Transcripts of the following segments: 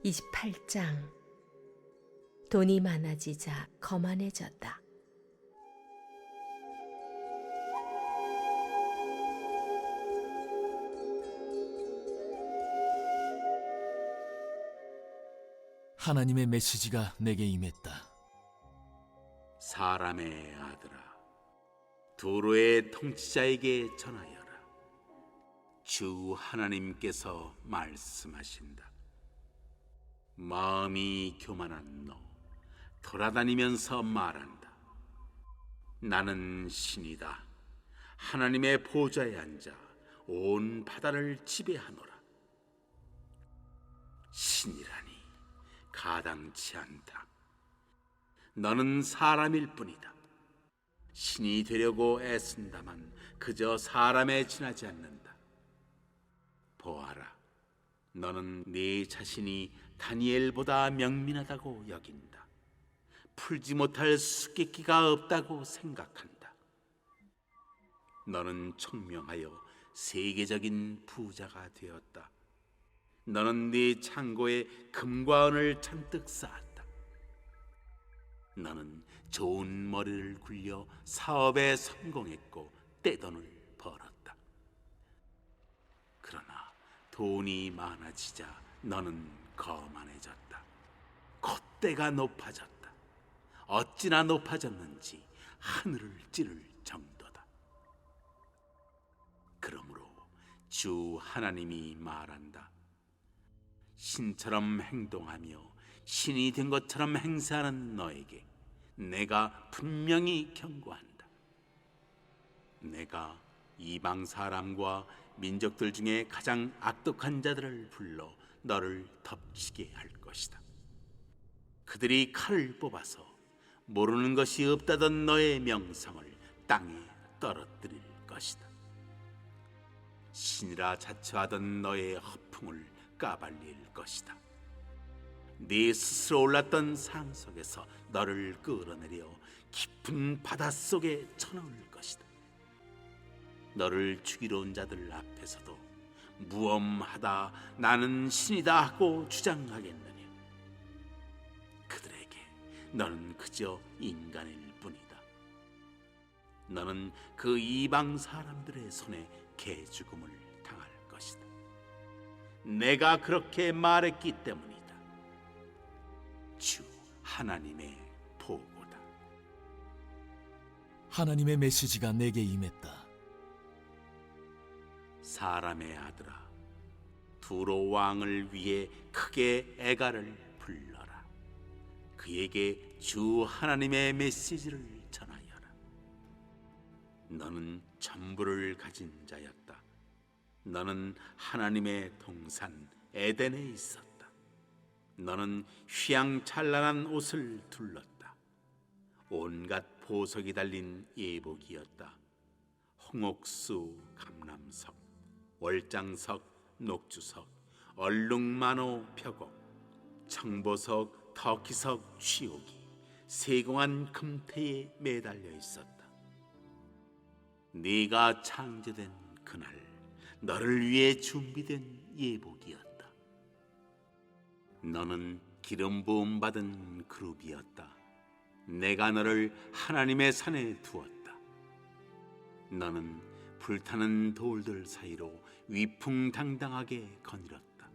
28장. 돈이 많아지자 거만해졌다. 하나님의 메시지가 내게 임했다. 사람의 아들아, 두로의 통치자에게 전하여라. 주 하나님께서 말씀하신다. 마음이 교만한 너, 돌아다니면서 말한다. 나는 신이다. 하나님의 보좌에 앉아 온 바다를 지배하노라. 신이라니 가당치 않다. 너는 사람일 뿐이다. 신이 되려고 애쓴다만 그저 사람에 지나지 않는다. 보아라, 너는 네 자신이 다니엘보다 명민하다고 여긴다. 풀지 못할 수수께끼가 없다고 생각한다. 너는 총명하여 세계적인 부자가 되었다. 너는 네 창고에 금과 은을 잔뜩 쌓았다. 너는 좋은 머리를 굴려 사업에 성공했고 떼돈을 벌었다. 그러나 돈이 많아지자 너는 거만해졌다. 콧대가 높아졌다. 어찌나 높아졌는지 하늘을 찌를 정도다. 그러므로 주 하나님이 말한다. 신처럼 행동하며 신이 된 것처럼 행세하는 너에게 내가 분명히 경고한다. 내가 이방 사람과 민족들 중에 가장 악독한 자들을 불러 너를 덮치게 할 것이다. 그들이 칼을 뽑아서 모르는 것이 없다던 너의 명성을 땅에 떨어뜨릴 것이다. 신이라 자처하던 너의 허풍을 까발릴 것이다. 네 스스로 올랐던 상속에서 너를 끌어내려 깊은 바닷속에 쳐넣을 것이다. 너를 죽이러 온 자들 앞에서도 무엄하다, 나는 신이다 하고 주장하겠느냐. 그들에게 너는 그저 인간일 뿐이다. 너는 그 이방 사람들의 손에 개죽음을 당할 것이다. 내가 그렇게 말했기 때문이다. 주 하나님의 보고다. 하나님의 메시지가 내게 임했다. 사람의 아들아, 두로 왕을 위해 크게 애가를 불러라. 그에게 주 하나님의 메시지를 전하여라. 너는 전부를 가진 자였다. 너는 하나님의 동산 에덴에 있었다. 너는 휘황찬란한 옷을 둘렀다. 온갖 보석이 달린 예복이었다. 홍옥수, 감람석, 월장석, 녹주석, 얼룩만호, 펴곡, 청보석, 터키석, 취옥이 세공한 금태에 매달려 있었다. 네가 창조된 그날 너를 위해 준비된 예복이었다. 너는 기름 부음 받은 그룹이었다. 내가 너를 하나님의 산에 두었다. 너는 불타는 돌들 사이로 위풍당당하게 거닐었다.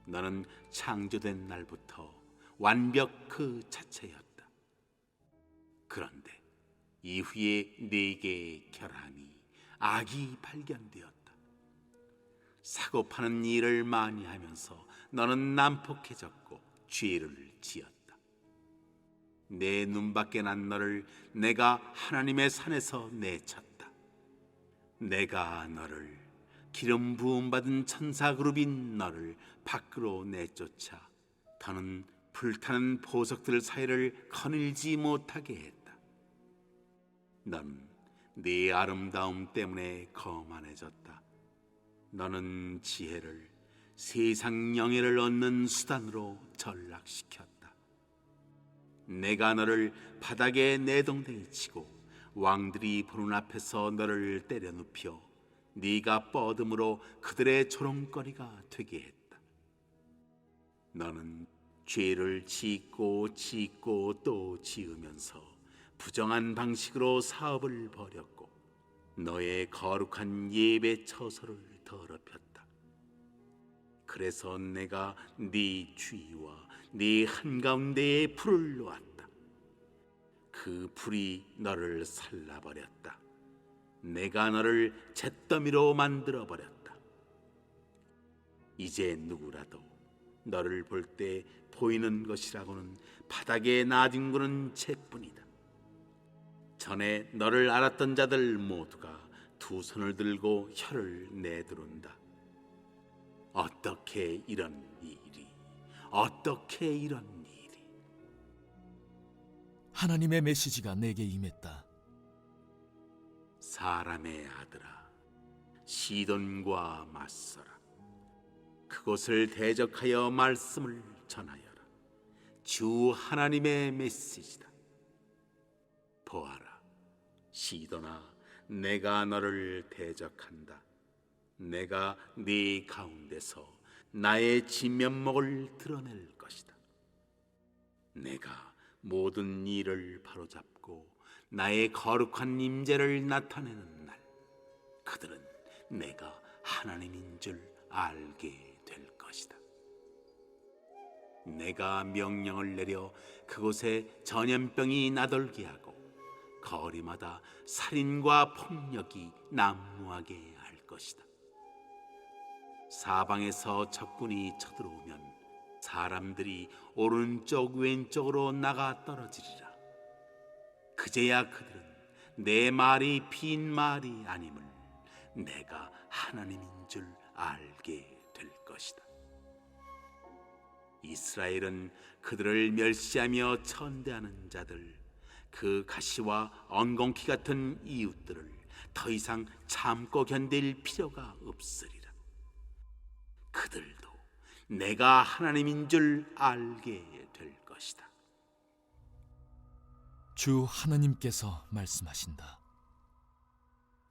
너는 창조된 날부터 완벽 그 자체였다. 그런데 이후에 네게 결함이 악이 발견되었다. 사고 파는 일을 많이 하면서 너는 난폭해졌고 죄를 지었다. 내 눈밖에 난 너를 내가 하나님의 산에서 내쳤다. 내가 너를 기름 부음 받은 천사 그룹인 너를 밖으로 내쫓아 더는 불타는 보석들 사이를 거닐지 못하게 했다. 넌 네 아름다움 때문에 거만해졌다. 너는 지혜를 세상 영예를 얻는 수단으로 전락시켰다. 내가 너를 바닥에 내동댕이 치고 왕들이 보는 앞에서 너를 때려 눕혀 네가 뻗음으로 그들의 조롱거리가 되게 했다. 너는 죄를 짓고 또 지으면서 부정한 방식으로 사업을 벌였고 너의 거룩한 예배 처소를 더럽혔다. 그래서 내가 네 주위와 네 한가운데에 불을 놓았다. 그 불이 너를 살라버렸다. 내가 너를 잿더미로 만들어버렸다. 이제 누구라도 너를 볼 때 보이는 것이라고는 바닥에 나뒹구는 재뿐이다. 전에 너를 알았던 자들 모두가 두 손을 들고 혀를 내두른다. 어떻게 이런 일이? 하나님의 메시지가 내게 임했다. 사람의 아들아, 시돈과 맞서라. 그곳을 대적하여 말씀을 전하여라. 주 하나님의 메시지다. 보아라, 시돈아, 내가 너를 대적한다. 내가 네 가운데서 나의 진면목을 드러낼 것이다. 내가 모든 일을 바로잡고 나의 거룩한 임재를 나타내는 날, 그들은 내가 하나님인 줄 알게 될 것이다. 내가 명령을 내려 그곳에 전염병이 나돌게 하고 거리마다 살인과 폭력이 난무하게 할 것이다. 사방에서 적군이 쳐들어오면 사람들이 오른쪽 왼쪽으로 나가 떨어지리라. 그제야 그들은 내 말이 빈 말이 아님을 내가 하나님인 줄 알게 될 것이다. 이스라엘은 그들을 멸시하며 천대하는 자들, 그 가시와 엉겅퀴 같은 이웃들을 더 이상 참고 견딜 필요가 없으리라. 그들도 내가 하나님인 줄 알게 될 것이다. 주 하나님께서 말씀하신다.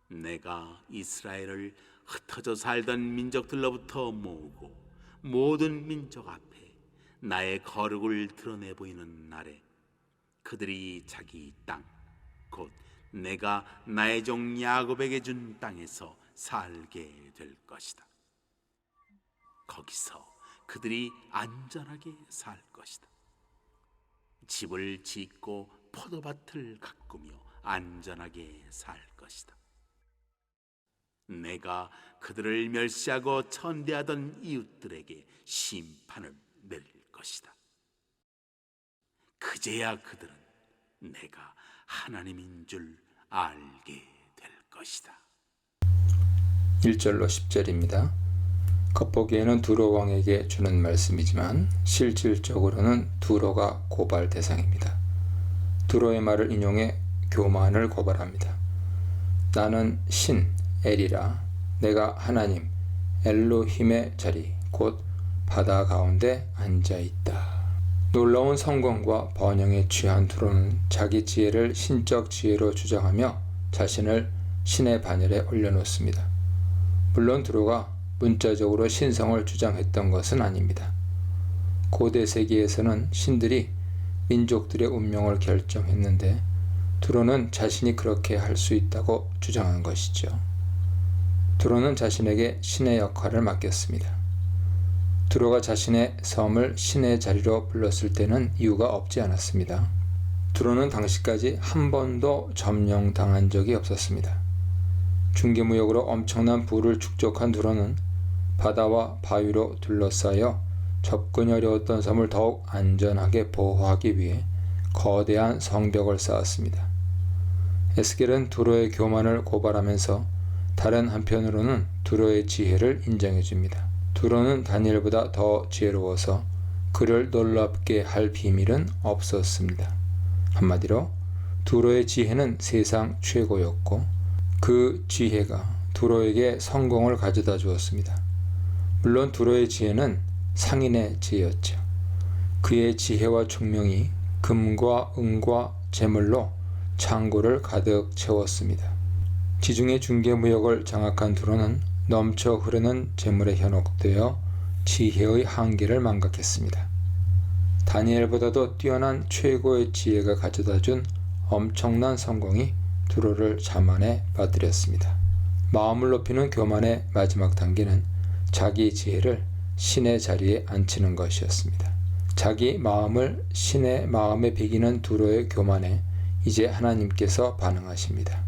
내가 이스라엘을 흩어져 살던 민족들로부터 모으고 모든 민족 앞에 나의 거룩을 드러내 보이는 날에 그들이 자기 땅, 곧 내가 나의 종 야곱에게 준 땅에서 살게 될 것이다. 거기서 그들이 안전하게 살 것이다. 집을 짓고 포도밭을 가꾸며 안전하게 살 것이다. 내가 그들을 멸시하고 천대하던 이웃들에게 심판을 내릴 것이다. 그제야 그들은 내가 하나님인 줄 알게 될 것이다. 1절로 10절입니다. 겉보기에는 두로 왕에게 주는 말씀이지만 실질적으로는 두로가 고발 대상입니다. 두로의 말을 인용해 교만을 고발합니다. 나는 신 엘이라, 내가 하나님 엘로힘의 자리 곧 바다 가운데 앉아있다. 놀라운 성공과 번영에 취한 두로는 자기 지혜를 신적 지혜로 주장하며 자신을 신의 반열에 올려놓습니다. 물론 두로가 문자적으로 신성을 주장했던 것은 아닙니다. 고대 세계에서는 신들이 민족들의 운명을 결정했는데 두로는 자신이 그렇게 할 수 있다고 주장한 것이죠. 두로는 자신에게 신의 역할을 맡겼습니다. 두로가 자신의 섬을 신의 자리로 불렀을 때는 이유가 없지 않았습니다. 두로는 당시까지 한 번도 점령당한 적이 없었습니다. 중개무역으로 엄청난 부를 축적한 두로는 바다와 바위로 둘러싸여 접근이 어려웠던 섬을 더욱 안전하게 보호하기 위해 거대한 성벽을 쌓았습니다. 에스겔은 두로의 교만을 고발하면서 다른 한편으로는 두로의 지혜를 인정해줍니다. 두로는 다니엘보다 더 지혜로워서 그를 놀랍게 할 비밀은 없었습니다. 한마디로 두로의 지혜는 세상 최고였고 그 지혜가 두로에게 성공을 가져다 주었습니다. 물론 두로의 지혜는 상인의 지혜였죠. 그의 지혜와 총명이 금과 은과 재물로 창고를 가득 채웠습니다. 지중해 중개무역을 장악한 두로는 넘쳐 흐르는 재물에 현혹되어 지혜의 한계를 망각했습니다. 다니엘보다도 뛰어난 최고의 지혜가 가져다준 엄청난 성공이 두로를 자만에 빠뜨렸습니다. 마음을 높이는 교만의 마지막 단계는 자기 지혜를 신의 자리에 앉히는 것이었습니다. 자기 마음을 신의 마음에 비기는 두로의 교만에 이제 하나님께서 반응하십니다.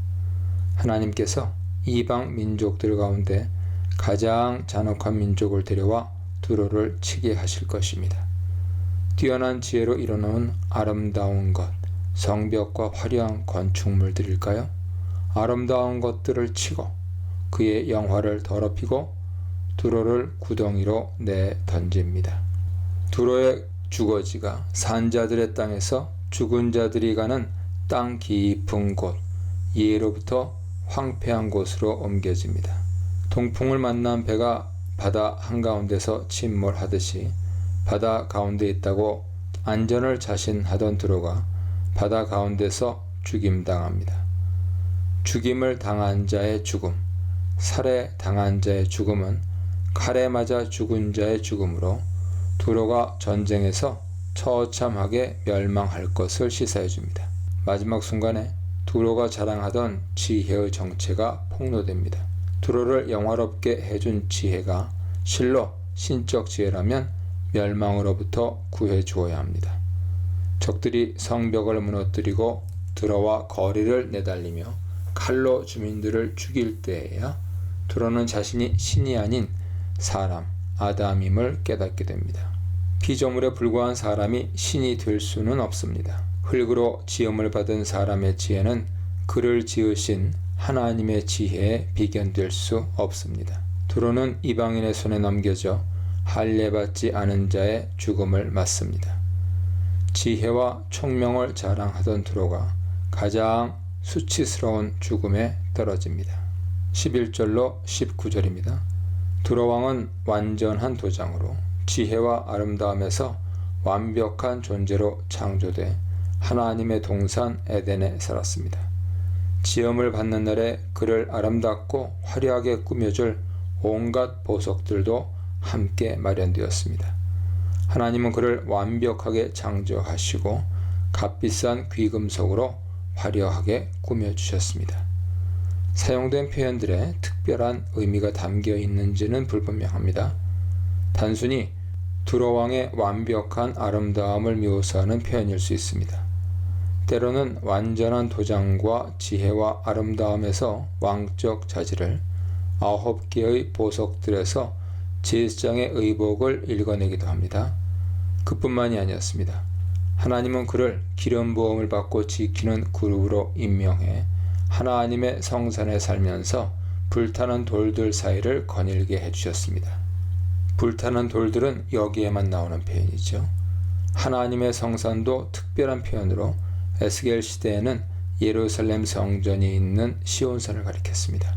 하나님께서 이방 민족들 가운데 가장 잔혹한 민족을 데려와 두로를 치게 하실 것입니다. 뛰어난 지혜로 이뤄놓은 아름다운 것, 성벽과 화려한 건축물들일까요? 아름다운 것들을 치고 그의 영화를 더럽히고 두로를 구덩이로 내던집니다. 두로의 주거지가 산자들의 땅에서 죽은 자들이 가는 땅 깊은 곳, 예로부터 황폐한 곳으로 옮겨집니다. 동풍을 만난 배가 바다 한가운데서 침몰하듯이 바다 가운데 있다고 안전을 자신하던 두로가 바다 가운데서 죽임당합니다. 죽임을 당한 자의 죽음, 살해당한 자의 죽음은 칼에 맞아 죽은 자의 죽음으로 두로가 전쟁에서 처참하게 멸망할 것을 시사해 줍니다. 마지막 순간에 두로가 자랑하던 지혜의 정체가 폭로됩니다. 두로를 영화롭게 해준 지혜가 실로 신적 지혜라면 멸망으로부터 구해 주어야 합니다. 적들이 성벽을 무너뜨리고 들어와 거리를 내달리며 칼로 주민들을 죽일 때에야 두로는 자신이 신이 아닌 사람, 아담임을 깨닫게 됩니다. 피조물에 불과한 사람이 신이 될 수는 없습니다. 흙으로 지음을 받은 사람의 지혜는 그를 지으신 하나님의 지혜에 비견될 수 없습니다. 두로는 이방인의 손에 넘겨져 할례받지 않은 자의 죽음을 맞습니다. 지혜와 총명을 자랑하던 두로가 가장 수치스러운 죽음에 떨어집니다. 11절로 19절입니다. 두로 왕은 완전한 도장으로 지혜와 아름다움에서 완벽한 존재로 창조돼 하나님의 동산 에덴에 살았습니다. 지음을 받는 날에 그를 아름답고 화려하게 꾸며줄 온갖 보석들도 함께 마련되었습니다. 하나님은 그를 완벽하게 창조하시고 값비싼 귀금속으로 화려하게 꾸며주셨습니다. 사용된 표현들에 특별한 의미가 담겨 있는지는 불분명합니다. 단순히 두로 왕의 완벽한 아름다움을 묘사하는 표현일 수 있습니다. 때로는 완전한 도장과 지혜와 아름다움에서 왕적 자질을 9개의 보석들에서 제사장의 의복을 읽어내기도 합니다. 그뿐만이 아니었습니다. 하나님은 그를 기름 부음을 받고 지키는 그룹으로 임명해 하나님의 성산에 살면서 불타는 돌들 사이를 거닐게 해주셨습니다. 불타는 돌들은 여기에만 나오는 표현이죠. 하나님의 성산도 특별한 표현으로 에스겔 시대에는 예루살렘 성전이 있는 시온산을 가리켰습니다.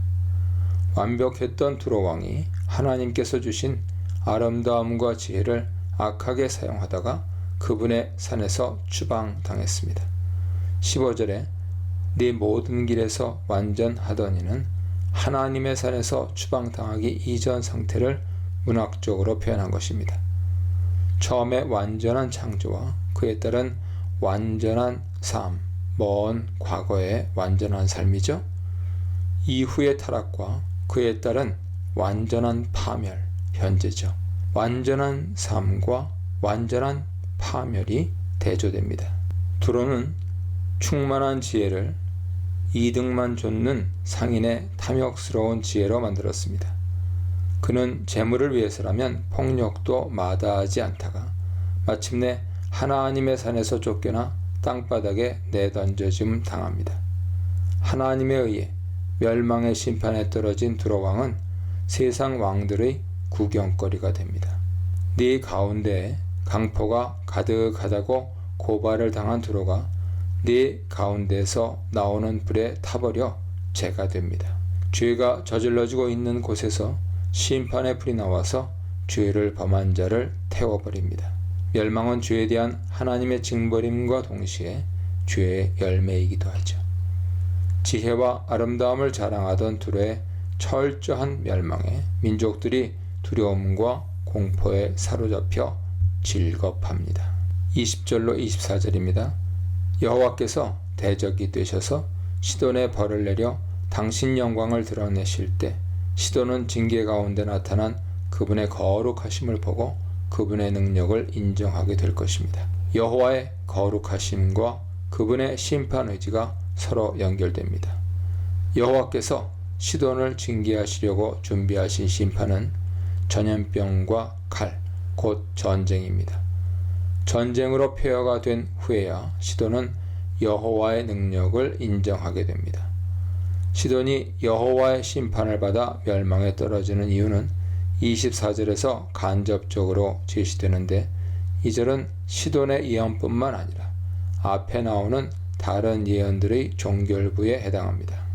완벽했던 두로 왕이 하나님께서 주신 아름다움과 지혜를 악하게 사용하다가 그분의 산에서 추방당했습니다. 15절에 네 모든 길에서 완전하더니는 하나님의 산에서 추방당하기 이전 상태를 문학적으로 표현한 것입니다. 처음에 완전한 창조와 그에 따른 완전한 삶, 먼 과거의 완전한 삶이죠. 이후의 타락과 그에 따른 완전한 파멸, 현재죠. 완전한 삶과 완전한 파멸이 대조됩니다. 두로는 충만한 지혜를 이득만 좇는 상인의 탐욕스러운 지혜로 만들었습니다. 그는 재물을 위해서라면 폭력도 마다하지 않다가 마침내 하나님의 산에서 쫓겨나 땅바닥에 내던져짐 당합니다. 하나님에 의해 멸망의 심판에 떨어진 두로 왕은 세상 왕들의 구경거리가 됩니다. 네 가운데에 강포가 가득하다고 고발을 당한 두로가 네 가운데서 나오는 불에 타버려 죄가 됩니다. 죄가 저질러지고 있는 곳에서 심판의 불이 나와서 죄를 범한 자를 태워버립니다. 멸망은 죄에 대한 하나님의 징벌임과 동시에 죄의 열매이기도 하죠. 지혜와 아름다움을 자랑하던 두로의 철저한 멸망에 민족들이 두려움과 공포에 사로잡혀 질겁합니다. 20절로 24절입니다. 여호와께서 대적이 되셔서 시돈에 벌을 내려 당신 영광을 드러내실 때 시돈은 징계 가운데 나타난 그분의 거룩하심을 보고 그분의 능력을 인정하게 될 것입니다. 여호와의 거룩하심과 그분의 심판 의지가 서로 연결됩니다. 여호와께서 시돈을 징계하시려고 준비하신 심판은 전염병과 칼, 곧 전쟁입니다. 전쟁으로 폐허가 된 후에야 시돈은 여호와의 능력을 인정하게 됩니다. 시돈이 여호와의 심판을 받아 멸망에 떨어지는 이유는 24절에서 간접적으로 제시되는데, 이 절은 시돈의 예언뿐만 아니라 앞에 나오는 다른 예언들의 종결부에 해당합니다.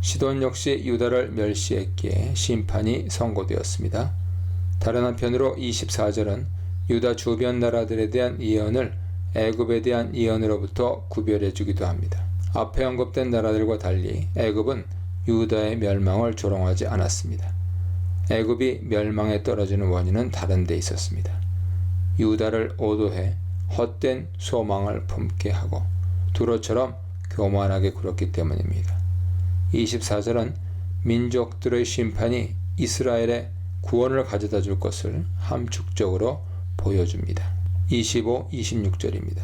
시돈 역시 유다를 멸시했기에 심판이 선고되었습니다. 다른 한편으로 24절은 유다 주변 나라들에 대한 예언을 애굽에 대한 예언으로부터 구별해 주기도 합니다. 앞에 언급된 나라들과 달리 애굽은 유다의 멸망을 조롱하지 않았습니다. 애굽이 멸망에 떨어지는 원인은 다른 데 있었습니다. 유다를 오도해 헛된 소망을 품게 하고 두로처럼 교만하게 굴었기 때문입니다. 24절은 민족들의 심판이 이스라엘의 구원을 가져다 줄 것을 함축적으로 보여줍니다. 25, 26절입니다.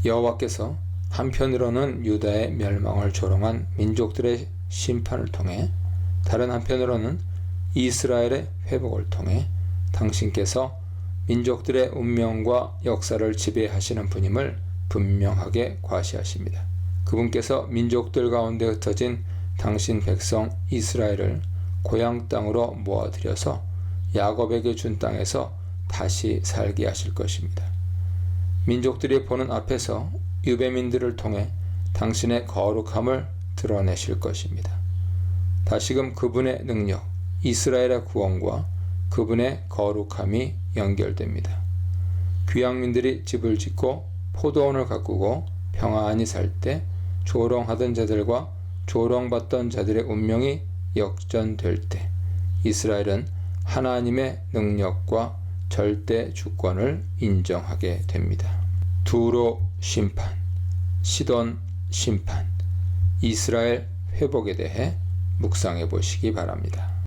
여호와께서 한편으로는 유다의 멸망을 조롱한 민족들의 심판을 통해, 다른 한편으로는 이스라엘의 회복을 통해 당신께서 민족들의 운명과 역사를 지배하시는 분임을 분명하게 과시하십니다. 그분께서 민족들 가운데 흩어진 당신 백성 이스라엘을 고향 땅으로 모아들여서 야곱에게 준 땅에서 다시 살게 하실 것입니다. 민족들이 보는 앞에서 유배민들을 통해 당신의 거룩함을 드러내실 것입니다. 다시금 그분의 능력, 이스라엘의 구원과 그분의 거룩함이 연결됩니다. 귀양민들이 집을 짓고 포도원을 가꾸고 평안히 살 때 조롱하던 자들과 조롱받던 자들의 운명이 역전될 때 이스라엘은 하나님의 능력과 절대 주권을 인정하게 됩니다. 두로 심판, 시돈 심판, 이스라엘 회복에 대해 묵상해 보시기 바랍니다.